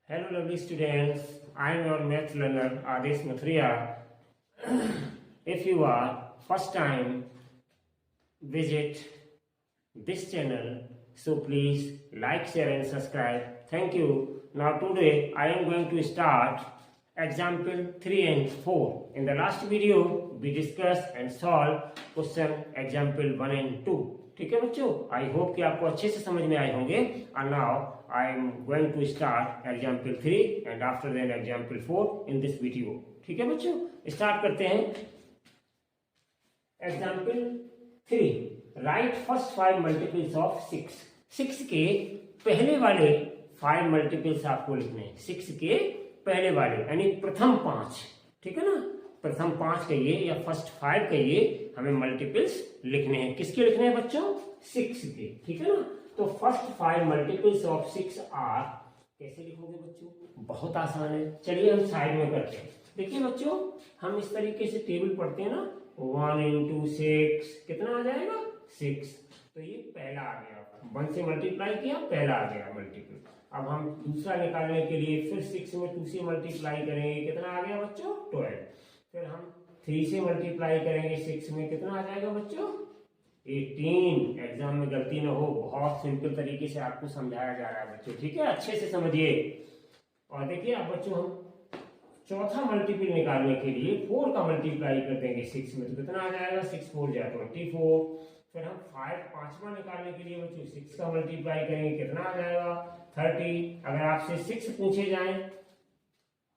Hello lovely students, I am your math learner Adesh Mathria. If you are first time visit this channel, so please like, share and subscribe. Thank you. Now today I am going to start example 3 and 4. In the last video we discussed and solved question example 1 and 2. ठीक है बच्चों, I hope कि आपको अच्छे से समझ में आए होंगे. And now I am going to start example 3 and after then example 4 in this video. ठीक है बच्चों, स्टार्ट करते हैं. Example 3, right first 5 multiples of 6. 6 के पहले वाले 5 मल्टीपल्स आपको लिखने हैं. 6 के पहले वाले यानी प्रथम 5. ठीक है ना, प्रथम 5 कहिए या फर्स्ट 5 कहिए, हमें मल्टीपल्स लिखने हैं. किसके लिखने हैं बच्चों? 6 के. ठीक है ना, तो फर्स्ट 5 मल्टीपल्स ऑफ 6 आर. कैसे लिखोगे बच्चों? बहुत आसान है. चलिए हम साइड में करते हैं. देखिए बच्चों, हम इस तरीके से टेबल पढ़ते हैं ना, 1 into 6 कितना आ जाएगा? 6. तो ये पहला आ गया, 1 से मल्टीप्लाई किया, पहला आ गया मल्टीपल. अब हम दूसरा निकालने के लिए फिर 6 में 2 से मल्टीप्लाई करेंगे, कितना आ गया बच्चों? 12. फिर हम 3 से मल्टीप्लाई करेंगे 6 में, कितना आ जाएगा बच्चों? 18. एग्जाम में गलती ना हो, बहुत सिंपल तरीके से आपको समझाया जा रहा है बच्चों. ठीक है, अच्छे से समझिए. और देखिए अब बच्चों, हम चौथा मल्टीपल निकालने के लिए 4 का मल्टीप्लाई कर देंगे 6 में, तो कितना आ जाएगा? 6 4 जा 24. फिर हम 5 पांचवा निकालने के लिए बच्चों 6 का मल्टीप्लाई करेंगे, कितना आ जाएगा? 30. अगर आपसे 6 पूछे जाए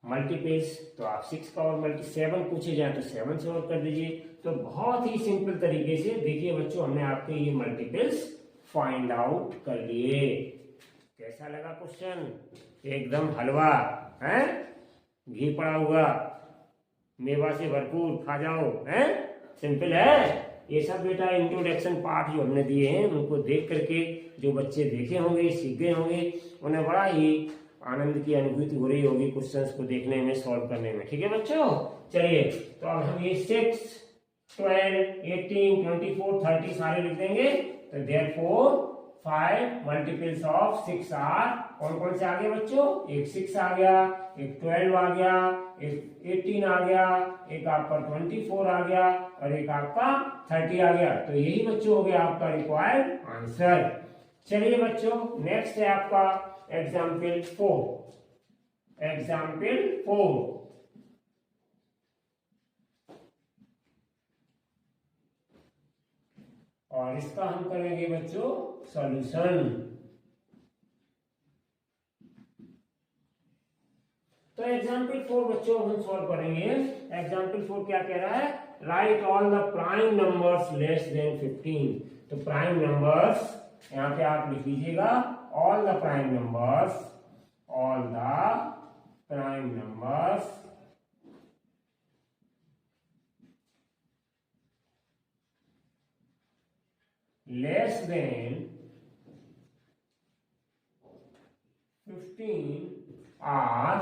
मल्टीपल्स तो आप 6 का और 7 पूछे जाए तो 7 से और कर दीजिए. तो बहुत ही सिंपल तरीके से देखिए बच्चों, हमने आपके ये मल्टीपल्स फाइंड आउट कर लिए. कैसा लगा क्वेश्चन? एकदम हलवा है, घी पड़ा हुआ, मेवा से भरपूर, खा जाओ. है सिंपल है. ये सब बेटा इंट्रोडक्शन पार्ट जो हमने दिए हैं, उनको देख करके जो बच्चे देखे होंगे, सीख गए होंगे, उन्हें बड़ा ही आनंद की अनुभूति हो रही होगी क्वेश्चंस को देखने में, सॉल्व करने में. ठीक है बच्चों, चलिए तो अब हम ये 6 12 18 24 30 सारे लिख देंगे. तो देयरफॉर 5 मल्टीपल्स ऑफ 6 आर. कौन कौन से आ गए बच्चों? एक 6 आ गया, एक 12 आ गया, एक 18 आ गया, एक आपका 24 आ गया और एक आपका 30 आ गया. तो यही बच्चों हो गया आपका रिक्वायर्ड आंसर. चलिए बच्चों, नेक्स्ट है आपका एग्जाम्पल 4. एग्जाम्पल 4, और इसका हम करेंगे बच्चों सॉल्यूशन. तो एग्जाम्पल 4 बच्चों हम सॉल्व करेंगे. एग्जाम्पल 4 क्या कह रहा है? Right all the prime numbers less than 15. तो प्राइम नंबर्स यहां पे आप लिख लीजिएगा, all the prime numbers less than 15 are.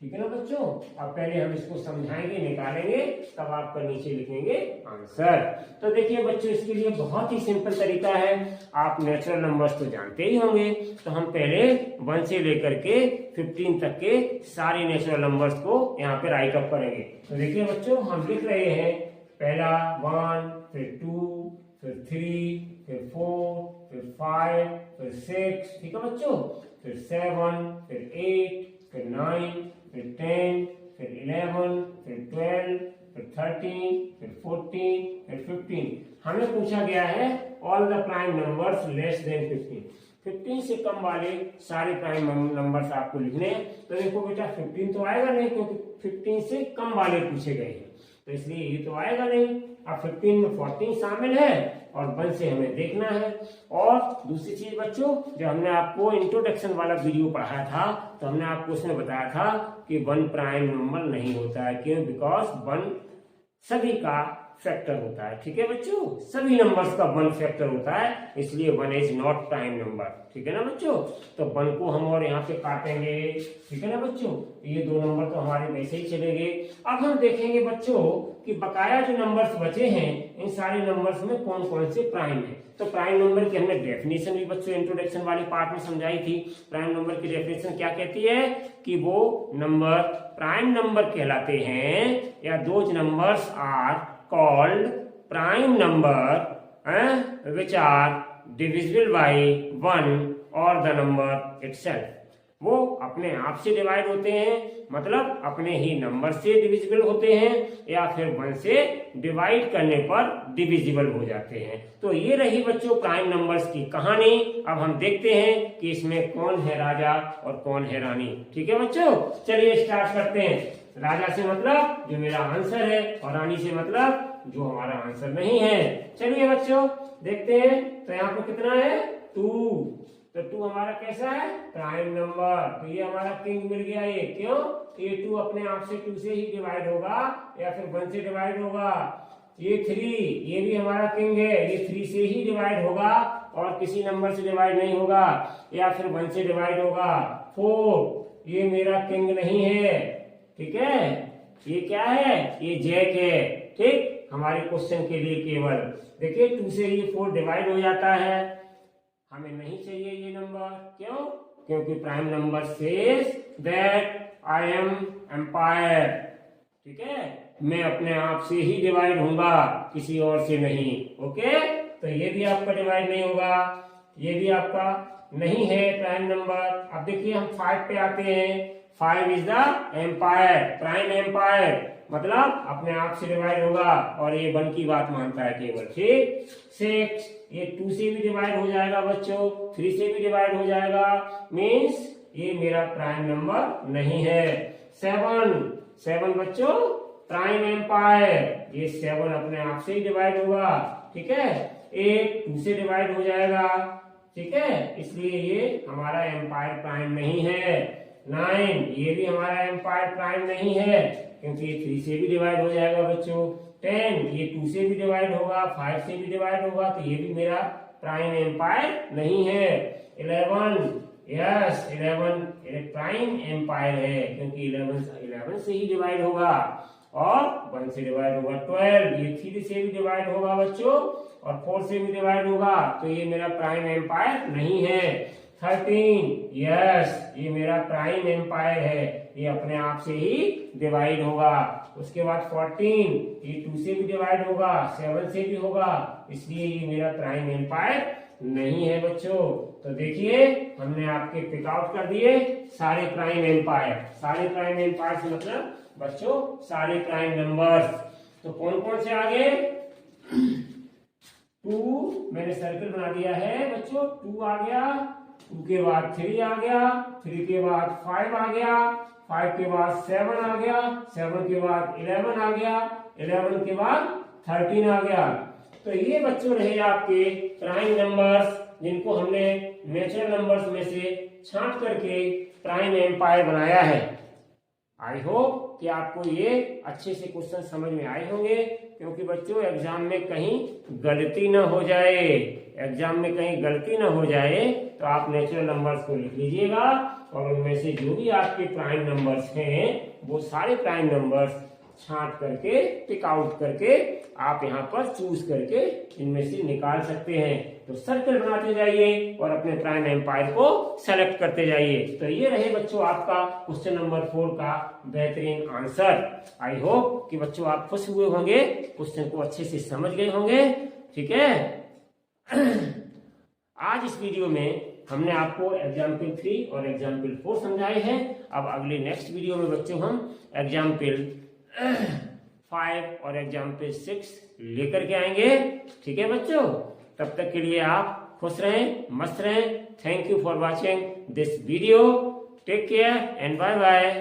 ठीक है ना बच्चों, अब पहले हम इसको समझाएंगे, निकालेंगे, तब आपका नीचे लिखेंगे आंसर. तो देखिए बच्चों, इसके लिए बहुत ही सिंपल तरीका है. आप नेचुरल नंबर्स तो जानते ही होंगे, तो हम पहले 1 से लेकर के 15 तक के सारे नेचुरल नंबर्स को यहाँ पे राइट अप करेंगे. तो देखिए बच्चों, हम लिख रहे हैं पहला 1, फिर 2, फिर 3, फिर 4, फिर 5, फिर 6. ठीक है बच्चों, फिर 7, फिर 8, फिर 9, फिर 10, फिर 11, फिर 12, फिर 13, फिर 14, फिर 15. हमें पूछा गया है all the prime numbers less than 15. 15 से कम वाले सारे प्राइम नंबर्स आपको लिखने हैं. तो देखो बेटा, 15 तो आएगा नहीं, क्योंकि 15 से कम वाले पूछे गए हैं, तो इसलिए ये तो आएगा नहीं. अब 15 में 14 शामिल है और 1 से हमें देखना है. और दूसरी चीज बच्चों, जो हमने आपको इंट्रोडक्शन वाला वीडियो पढ़ाया था, तो हमने आपको उसमें बताया था कि 1 प्राइम नंबर नहीं होता है. क्यों? बिकॉज 1 सभी का फैक्टर होता है। ठीक है बच्चों, सभी नंबर्स का 1 फैक्टर होता है, इसलिए 1 इज नॉट प्राइम नंबर। ठीक है ना बच्चों, तो 1 को हम और यहाँ पे काटेंगे। ठीक है ना बच्चों, ये 2 नंबर तो हमारे वैसे ही चले गए। अब हम देखेंगे बच्चों कि बकाया जो नंबर्स बचे हैं इन सारे नंबर्स में कौन कौन से प्राइम है। तो प्राइम नंबर की हमने डेफिनेशन भी बच्चों इंट्रोडक्शन वाले पार्ट में समझाई थी। प्राइम नंबर की डेफिनेशन क्या कहती है कि वो नंबर प्राइम नंबर कहलाते हैं, या those numbers are called prime number which are divisible by 1 और द नंबर इटसेल्फ। वो अपने आप से डिवाइड होते हैं, मतलब अपने ही नंबर से डिविजिबल होते हैं, या फिर 1 से डिवाइड करने पर डिविजिबल हो जाते हैं। तो ये रही बच्चों प्राइम नंबर्स की कहानी। अब हम देखते हैं कि इसमें कौन है राजा और कौन है रानी। ठीक है बच्चों, चलिए स्टार्ट करते हैं। राजा से मतलब जो मेरा आंसर है, और रानी से मतलब जो हमारा आंसर नहीं है। चलिए बच्चों देखते हैं। तो यहाँ पे कितना है 2, तो 2 हमारा कैसा है प्राइम नंबर। तो ये हमारा किंग मिल गया। ये क्यों, ये 2 अपने आप से 2 से ही डिवाइड होगा या फिर 1 से डिवाइड होगा। ये 3, ये भी हमारा किंग है, ये 3 से ही डिवाइड होगा और किसी नंबर से डिवाइड नहीं होगा, या फिर 1 से डिवाइड होगा। 4, ये मेरा किंग नहीं है। ठीक है, ये क्या है, ये जैक है। ठीक, हमारे क्वेश्चन के लिए केवल देखिए 2 से ये 4 डिवाइड हो जाता है, हमें नहीं चाहिए ये नंबर। क्यों, क्योंकि prime number says that I am empire. ठीक है, मैं अपने आप से ही डिवाइड होऊंगा, किसी और से नहीं। ओके, तो ये भी आपका डिवाइड नहीं होगा, ये भी आपका नहीं है प्राइम नंबर। अब देखिए हम 5 पे आते हैं। 5 is the empire, prime empire, मतलब अपने आप से डिवाइड होगा और ये 1 की बात मानता है केवल। ठीक, 6, ये 2 से भी डिवाइड हो जाएगा बच्चों, 3 से भी डिवाइड हो जाएगा, मीन्स ये मेरा प्राइम नंबर नहीं है। 7 बच्चों प्राइम एम्पायर, ये 7 अपने आप से ही डिवाइड होगा। ठीक है, 8 2 से डिवाइड हो जाएगा। ठीक है, इसलिए ये हमारा एम्पायर प्राइम नहीं है। 9, ये भी हमारा एम्पायर प्राइम नहीं है, क्योंकि ये 3 से भी डिवाइड हो जाएगा बच्चों। 10, ये 2 से भी डिवाइड होगा, 5 से भी डिवाइड होगा, तो ये भी मेरा प्राइम एम्पायर नहीं है। 11, यस 11 प्राइम एम्पायर है, क्योंकि 11 से ही डिवाइड होगा और 1 से डिवाइड होगा। 12, ये 3 से भी डिवाइड होगा बच्चों और 4 से भी डिवाइड होगा, तो ये मेरा प्राइम एम्पायर नहीं है। 13, यस ये मेरा प्राइम एम्पायर है, ये अपने आप से ही डिवाइड होगा। उसके बाद 14, ये 2 से भी डिवाइड होगा, 7 से भी होगा, इसलिए ये मेरा प्राइम एम्पायर नहीं है बच्चों। तो देखिए हमने आपके पिक आउट कर दिए सारे प्राइम एम्पायर। सारे प्राइम एम्पायर से मतलब बच्चों सारे प्राइम नंबर्स। तो कौन कौन से आ गए 2, मैंने सर्कल बना दिया है बच्चों। 2 आ गया, 2 के बाद 3 आ गया, 3 के बाद 5 आ गया, 5 के बाद 7 आ गया, 7 के बाद 11 आ गया, 11 के बाद 13 आ गया। तो ये बच्चों रहे आपके प्राइम नंबर्स, जिनको हमने नेचुरल नंबर्स में से छांट करके प्राइम एम्पायर बनाया है। आई होप कि आपको ये अच्छे से क्वेश्चन समझ में आए होंगे, क्योंकि बच्चों एग्जाम में कहीं गलती ना हो जाए, एग्जाम में कहीं गलती ना हो जाए तो आप नेचुरल नंबर्स को लिख लीजिएगा और उनमें से जो भी आपके प्राइम नंबर्स हैं वो सारे प्राइम नंबर्स छांट करके पिक आउट करके आप यहाँ पर चूज करके इनमें से निकाल सकते हैं। तो सर्कल बनाते जाइए और अपने प्राइम एम्पायर को सेलेक्ट करते जाइए। तो ये रहे बच्चों आपका क्वेश्चन नंबर 4 का बेहतरीन आंसर। आई होप कि बच्चों आप खुश हुए होंगे, क्वेश्चन को अच्छे से समझ गए होंगे। ठीक है, आज इस वीडियो में हमने आपको एग्जाम्पल 3 और एग्जाम्पल 4 समझाए हैं। अब अगले नेक्स्ट वीडियो में बच्चों हम एग्जाम्पल 5 और एग्जाम्पल 6 लेकर के आएंगे। ठीक है बच्चों, तब तक के लिए आप खुश रहें, मस्त रहें। Thank you for watching this video. Take care and bye bye.